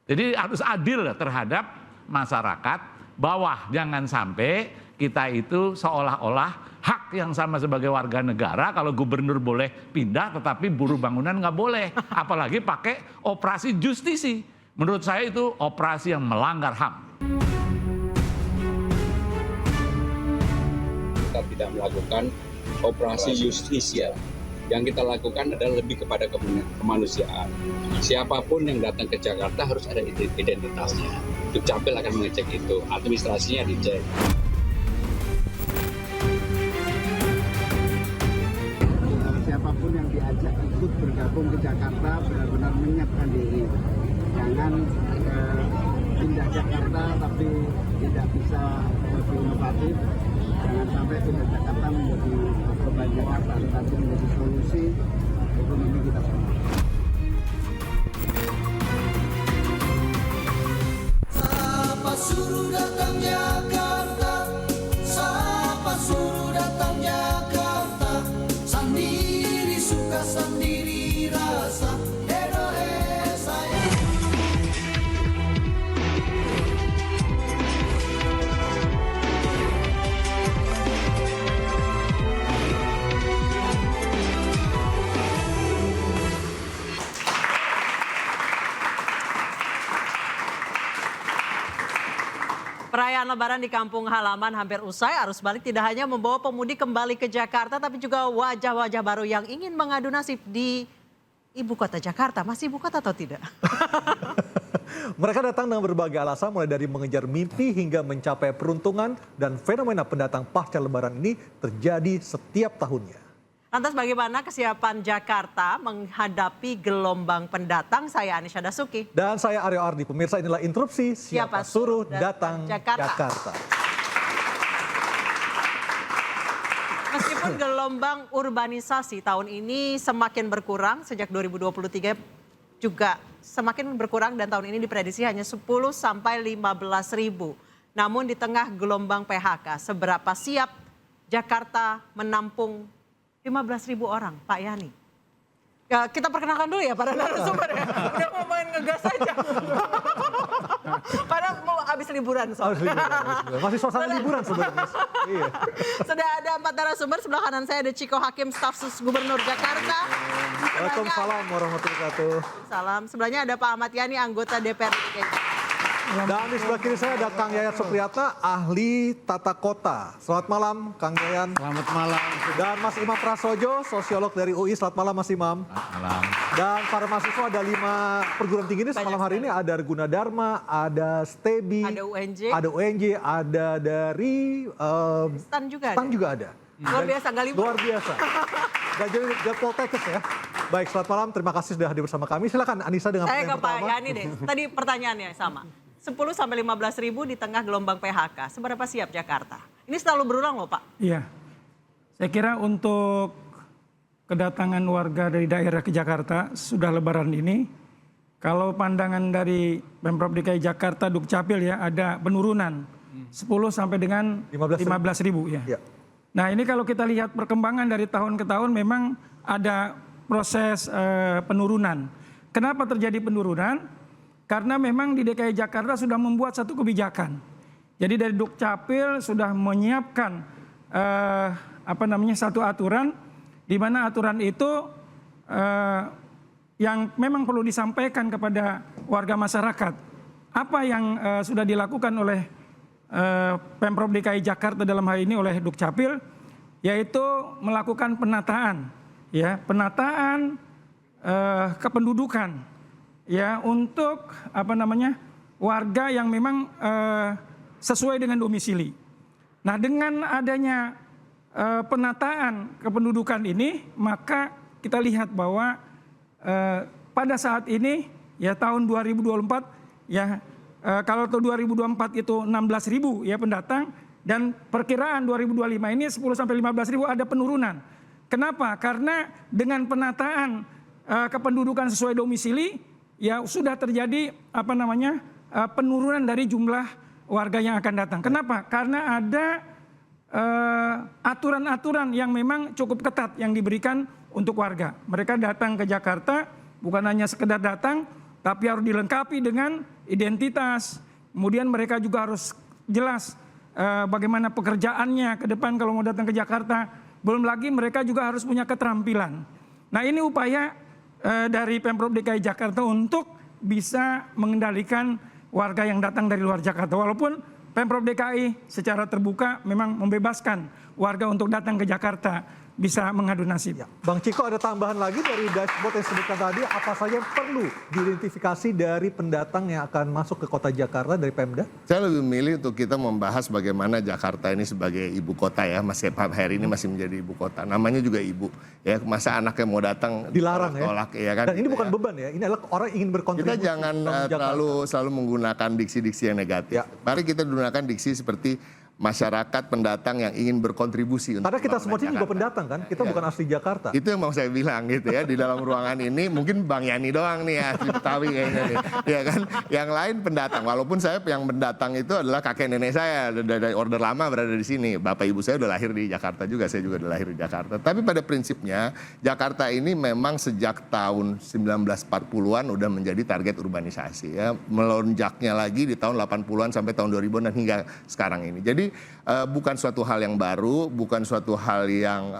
Jadi harus adil terhadap masyarakat bawah. Jangan sampai kita itu seolah-olah hak yang sama sebagai warga negara, kalau gubernur boleh pindah tetapi buruh bangunan nggak boleh. Apalagi pakai operasi justisi. Menurut saya itu operasi yang melanggar HAM. Kita tidak melakukan operasi justisia. Yang kita lakukan adalah lebih kepada kemanusiaan. Siapapun yang datang ke Jakarta harus ada identitasnya. Dukcapil akan mengecek itu, administrasinya dicek. Siapapun yang diajak ikut bergabung ke Jakarta benar-benar menyiapkan diri. Jangan pindah Jakarta tapi tidak bisa lebih inovatif. Jangan sampai pindah Jakarta menjadi beban Jakarta, tetapi menjadi solusi ekonomi kita semua. Siapa suruh datang Jakarta, siapa suruh datang Jakarta, sendiri suka sendiri rasa. Perayaan Lebaran di kampung halaman hampir usai. Arus balik tidak hanya membawa pemudik kembali ke Jakarta, tapi juga wajah-wajah baru yang ingin mengadu nasib di ibu kota Jakarta. Masih ibu kota atau tidak? Mereka datang dengan berbagai alasan, mulai dari mengejar mimpi hingga mencapai peruntungan, dan fenomena pendatang pasca Lebaran ini terjadi setiap tahunnya. Lantas bagaimana kesiapan Jakarta menghadapi gelombang pendatang? Saya Anisha Dasuki. Dan saya Aryo Ardi. Pemirsa, inilah interupsi Siapa Suruh Datang Jakarta. Meskipun gelombang urbanisasi tahun ini semakin berkurang, sejak 2023 juga semakin berkurang dan tahun ini diprediksi hanya 10 sampai 15 ribu. Namun di tengah gelombang PHK, seberapa siap Jakarta menampung 15 ribu orang, Pak Yani? Ya, kita perkenalkan dulu ya para narasumber ya. Udah mau main ngegas aja. Padahal mau habis liburan soalnya. Masih suasana liburan sebenarnya. Iya. Sudah ada 4 narasumber, sebelah kanan saya ada Ciko Hakim, staf sus Gubernur Jakarta. Waalaikumsalam warahmatullahi wabarakatuh. Salam. Sebelahnya ada Pak Ahmad Yani, anggota DPR DKI. Dan di sebelah kiri saya ada Kang Yayat Supriyatna, ahli tata kota. Selamat malam, Kang Yayan. Selamat malam. Dan Mas Imam Prasojo, sosiolog dari UI. Selamat malam, Mas Imam. Selamat malam. Dan para mahasiswa ada 5 perguruan tinggi ini malam hari ini. Ada Gunadarma, ada STEBI, ada UNJ, ada dari STAN juga STAN juga ada. Luar biasa, nggak libur. Luar biasa. Dan jadi Poltekkes ya. Baik, selamat malam. Terima kasih sudah hadir bersama kami. Silakan Anissa dengan Saya pertanyaan ke Pak pertama. Yani deh. Tadi pertanyaannya sama. 10 sampai 15 ribu di tengah gelombang PHK. Seberapa siap Jakarta? Ini selalu berulang loh Pak. Iya. Saya kira untuk kedatangan warga dari daerah ke Jakarta sudah Lebaran ini, kalau pandangan dari Pemprov DKI Jakarta Dukcapil ya, ada penurunan 10 sampai dengan 15 ribu ya. Ya. Nah ini kalau kita lihat perkembangan dari tahun ke tahun memang ada proses penurunan. Kenapa terjadi penurunan? Karena memang di DKI Jakarta sudah membuat satu kebijakan. Jadi dari Dukcapil sudah menyiapkan satu aturan, di mana aturan itu yang memang perlu disampaikan kepada warga masyarakat. Apa yang sudah dilakukan oleh Pemprov DKI Jakarta dalam hal ini oleh Dukcapil, yaitu melakukan penataan, ya, penataan kependudukan. Ya, untuk warga yang memang sesuai dengan domisili. Nah, dengan adanya penataan kependudukan ini, maka kita lihat bahwa pada saat ini ya tahun 2024 ya kalau tahun 2024 itu 16 ribu ya pendatang, dan perkiraan 2025 ini 10 sampai 15 ribu ada penurunan. Kenapa? Karena dengan penataan kependudukan sesuai domisili ya sudah terjadi penurunan dari jumlah warga yang akan datang. Kenapa? Karena ada aturan-aturan yang memang cukup ketat yang diberikan untuk warga. Mereka datang ke Jakarta bukan hanya sekedar datang, tapi harus dilengkapi dengan identitas. Kemudian mereka juga harus jelas bagaimana pekerjaannya ke depan kalau mau datang ke Jakarta. Belum lagi mereka juga harus punya keterampilan. Nah, ini upaya dari Pemprov DKI Jakarta untuk bisa mengendalikan warga yang datang dari luar Jakarta. Walaupun Pemprov DKI secara terbuka memang membebaskan warga untuk datang ke Jakarta bisa mengadu nasib. Bang Ciko, ada tambahan lagi dari dashboard yang disebutkan tadi, apa saja yang perlu diidentifikasi dari pendatang yang akan masuk ke kota Jakarta dari Pemda? Saya lebih memilih untuk kita membahas bagaimana Jakarta ini sebagai ibu kota ya, masih hari ini masih menjadi ibu kota. Namanya juga ibu ya, masa anaknya mau datang dilarang tolak, ya kan? Dan ini bukan beban ya, ini adalah orang ingin berkontribusi. Kita jangan selalu menggunakan diksi-diksi yang negatif. Mari kita gunakan diksi seperti masyarakat pendatang yang ingin berkontribusi. Karena kita semua ini juga pendatang kan, kita bukan asli Jakarta. Itu yang mau saya bilang gitu ya, di dalam ruangan ini mungkin Bang Yani doang nih ya, asli Betawi kayaknya nih. Ya kan, yang lain pendatang. Walaupun saya yang pendatang itu adalah kakek nenek saya, dari order lama berada di sini. Bapak ibu saya udah lahir di Jakarta juga, saya juga udah lahir di Jakarta. Tapi pada prinsipnya Jakarta ini memang sejak tahun 1940-an udah menjadi target urbanisasi ya. Melonjaknya lagi di tahun 80-an sampai tahun 2000-an dan hingga sekarang ini. Jadi bukan suatu hal yang baru, bukan suatu hal yang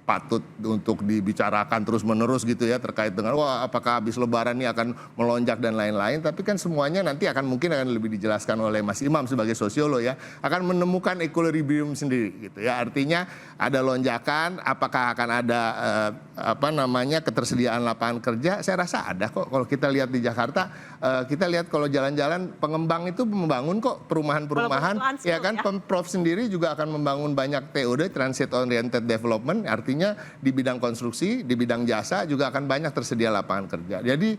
patut untuk dibicarakan terus-menerus gitu ya terkait dengan wah apakah habis lebaran ini akan melonjak dan lain-lain, tapi kan semuanya nanti mungkin akan lebih dijelaskan oleh Mas Imam sebagai sosiolog ya, akan menemukan equilibrium sendiri gitu ya. Artinya ada lonjakan, apakah akan ada ketersediaan lapangan kerja? Saya rasa ada kok. Kalau kita lihat di Jakarta, kita lihat kalau jalan-jalan pengembang itu membangun kok perumahan-perumahan ya kan. Pemprov sendiri juga akan membangun banyak TOD, Transit Oriented Development, artinya di bidang konstruksi, di bidang jasa juga akan banyak tersedia lapangan kerja. Jadi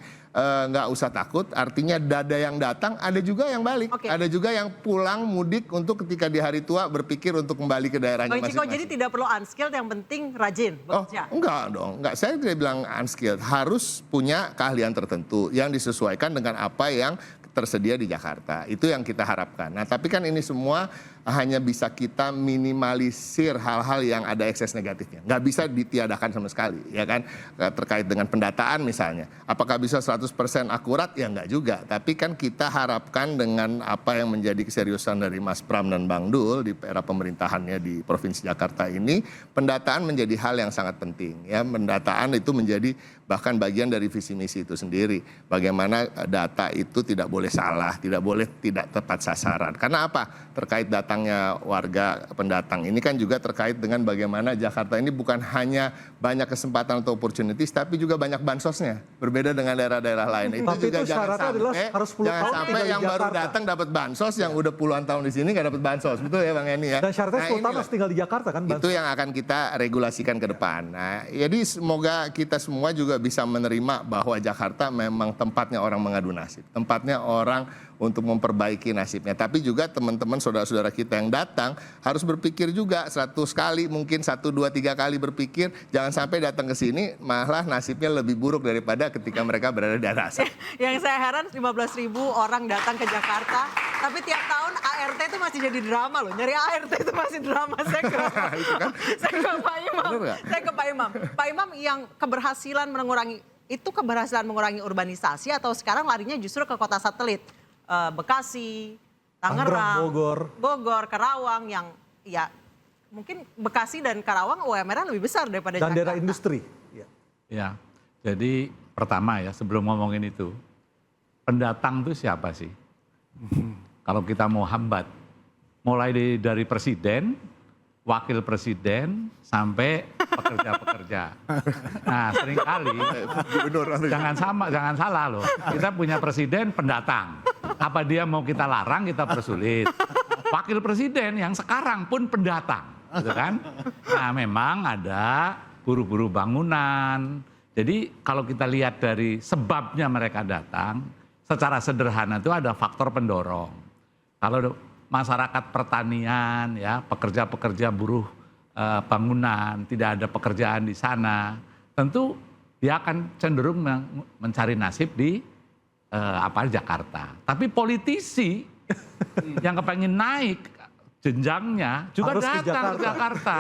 nggak usah takut, artinya ada yang datang, ada juga yang balik. Ada juga yang pulang mudik untuk ketika di hari tua berpikir untuk kembali ke daerahnya masing-masing. Bang Ciko, jadi tidak perlu unskilled, yang penting rajin bekerja. Enggak dong, enggak. Saya tidak bilang unskilled, harus punya keahlian tertentu yang disesuaikan dengan apa yang tersedia di Jakarta. Itu yang kita harapkan. Nah, tapi kan ini semua hanya bisa kita minimalisir hal-hal yang ada ekses negatifnya. Nggak bisa ditiadakan sama sekali, ya kan? Terkait dengan pendataan misalnya. Apakah bisa 100% akurat? Ya nggak juga. Tapi kan kita harapkan dengan apa yang menjadi keseriusan dari Mas Pram dan Bang Dul di era pemerintahannya di Provinsi Jakarta ini, pendataan menjadi hal yang sangat penting. Ya, pendataan itu menjadi bahkan bagian dari visi misi itu sendiri. Bagaimana data itu tidak boleh salah, tidak boleh tidak tepat sasaran. Karena apa? Terkait datangnya warga pendatang ini kan juga terkait dengan bagaimana Jakarta ini bukan hanya banyak kesempatan atau opportunities, tapi juga banyak bansosnya. Berbeda dengan daerah-daerah lain. Itu juga jangan sampai yang baru datang dapat bansos, yang udah puluhan tahun di sini nggak dapat bansos. Betul ya Bang Eni ya? Dan syaratnya 10 tahun harus tinggal di Jakarta kan? Itu yang akan kita regulasikan ke depan. Nah, jadi semoga kita semua juga bisa menerima bahwa Jakarta memang tempatnya orang mengadu nasib. Tempatnya orang untuk memperbaiki nasibnya. Tapi juga teman-teman saudara-saudara kita yang datang harus berpikir juga 100 kali, mungkin 1, 2, 3 kali berpikir. Jangan sampai datang ke sini malah nasibnya lebih buruk daripada ketika mereka berada di daerah asal. Yang saya heran 15.000 orang datang ke Jakarta, tapi tiap tahun ART itu masih jadi drama loh. Nyari ART itu masih drama. Saya ke Pak Imam. Saya ke Pak Imam. Pak Imam, yang keberhasilan mengurangi urbanisasi atau sekarang larinya justru ke kota satelit? Bekasi, Tangerang, Bogor, Karawang, yang ya mungkin Bekasi dan Karawang UMR-nya lebih besar daripada Jakarta. Dan daerah industri. Ya, jadi pertama ya sebelum ngomongin itu, pendatang itu siapa sih? Kalau kita mau hambat, mulai dari presiden, wakil presiden, sampai pekerja-pekerja. Nah, seringkali jangan salah loh. Kita punya presiden pendatang. Apa dia mau kita larang, kita persulit. Wakil presiden yang sekarang pun pendatang, gitu kan? Nah, memang ada buru-buru bangunan. Jadi kalau kita lihat dari sebabnya mereka datang, secara sederhana itu ada faktor pendorong. Kalau masyarakat pertanian, ya pekerja-pekerja buruh bangunan, tidak ada pekerjaan di sana, tentu dia akan cenderung mencari nasib di Jakarta. Tapi politisi yang kepengen naik jenjangnya juga Harus ke datang ke Jakarta.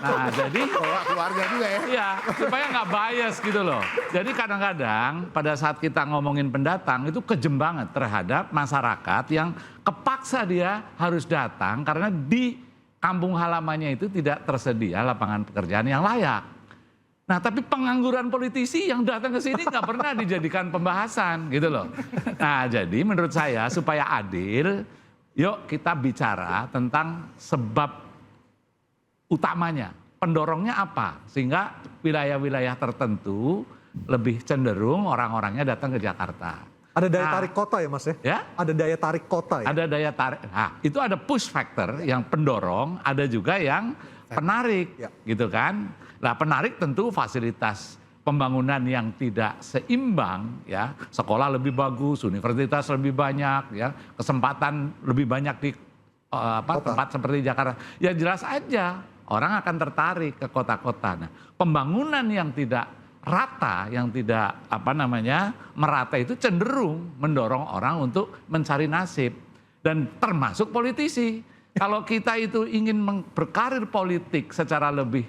Nah, jadi Bawa keluarga juga ya. iya, supaya nggak bias gitu loh. Jadi kadang-kadang pada saat kita ngomongin pendatang itu kejem banget terhadap masyarakat yang kepaksa dia harus datang karena di kampung halamannya itu tidak tersedia lapangan pekerjaan yang layak. Nah, tapi pengangguran politisi yang datang ke sini nggak pernah dijadikan pembahasan gitu loh. Nah, jadi menurut saya supaya adil, yuk kita bicara tentang sebab utamanya, pendorongnya apa, sehingga wilayah-wilayah tertentu lebih cenderung orang-orangnya datang ke Jakarta. Ada daya tarik kota ya Mas ya? Ya? Ada daya tarik kota ya? Ada daya tarik, nah itu ada push factor yang pendorong, ada juga yang penarik Ya. gitu kan. Nah penarik tentu fasilitas pembangunan yang tidak seimbang ya, sekolah lebih bagus, universitas lebih banyak ya, kesempatan lebih banyak di tempat seperti Jakarta. Ya jelas aja orang akan tertarik ke kota-kota. Nah, pembangunan yang tidak rata, yang tidak merata itu cenderung mendorong orang untuk mencari nasib dan termasuk politisi. Kalau kita itu ingin berkarir politik secara lebih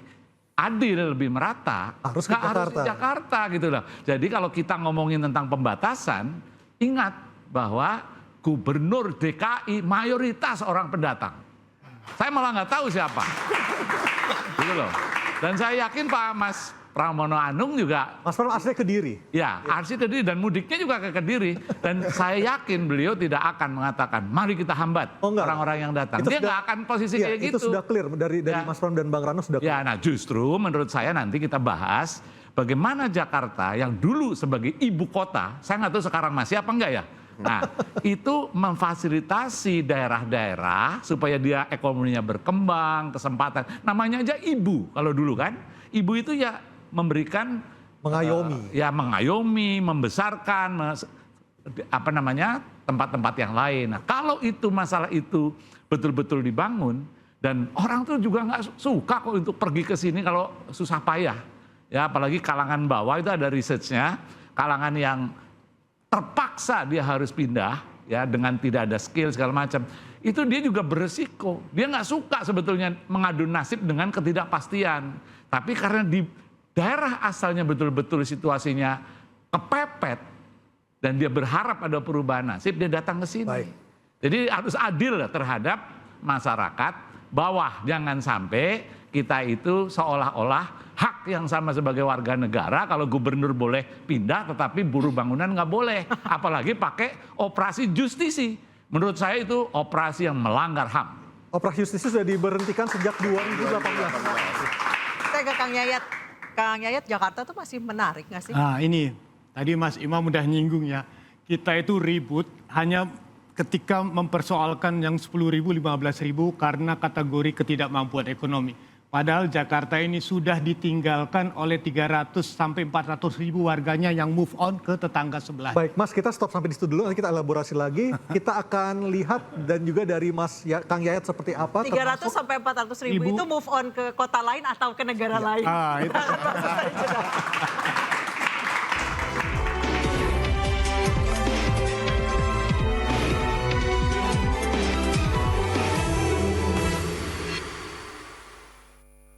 adil, lebih merata, Harus ke nggak harus Jakarta. di Jakarta gitu loh. Jadi kalau kita ngomongin tentang pembatasan, ingat bahwa gubernur DKI mayoritas orang pendatang. Saya malah nggak tahu siapa. Gitu loh. Dan saya yakin Pak Mas Pramono Anung juga, Mas Pram aslinya Kediri. ya asli Kediri dan mudiknya juga ke Kediri. Dan saya yakin beliau tidak akan mengatakan, mari kita hambat Oh, enggak. orang-orang yang datang. Itu Dia sudah- nggak akan posisi Iya, kayak itu gitu. sudah clear dari Ya. Mas Pram dan Bang Rano sudah clear. Ya, nah justru menurut saya nanti kita bahas bagaimana Jakarta yang dulu sebagai ibu kota, saya nggak tahu sekarang masih apa enggak ya. Nah, itu memfasilitasi daerah-daerah supaya dia ekonominya berkembang, kesempatan. Namanya aja ibu kalau dulu kan. Ibu itu ya memberikan Mengayomi. mengayomi, membesarkan tempat-tempat yang lain. Nah, kalau itu masalah itu betul-betul dibangun dan orang tuh juga nggak suka kok untuk pergi ke sini kalau susah payah. Ya, apalagi kalangan bawah itu ada researchnya, kalangan yang terpaksa dia harus pindah ya dengan tidak ada skill segala macam. Itu dia juga beresiko. Dia nggak suka sebetulnya mengadu nasib dengan ketidakpastian. Tapi karena di daerah asalnya betul-betul situasinya kepepet dan dia berharap ada perubahan nasib, dia datang ke sini. Baik. Jadi harus adil terhadap masyarakat bawah. Jangan sampai kita itu seolah-olah hak yang sama sebagai warga negara, kalau gubernur boleh pindah tetapi buruh bangunan nggak boleh. Apalagi pakai operasi justisi. Menurut saya itu operasi yang melanggar HAM. Operasi justisi sudah diberhentikan sejak 2018. Saya ke Kang Yayat. Kang Yayat, Jakarta tuh masih menarik nggak sih? Nah ini, tadi Mas Imam udah nyinggung ya. Kita itu ribut hanya ketika mempersoalkan yang 10.000, 15.000 karena kategori ketidakmampuan ekonomi. Padahal Jakarta ini sudah ditinggalkan oleh 300 sampai 400 ribu warganya yang move on ke tetangga sebelah. Baik, Mas, kita stop sampai di situ dulu. Nanti kita elaborasi lagi. Kita akan lihat dan juga dari Kang Yayat seperti apa. 300 sampai 400 ribu Ibu. itu move on ke kota lain atau ke negara lain. Ah, itu.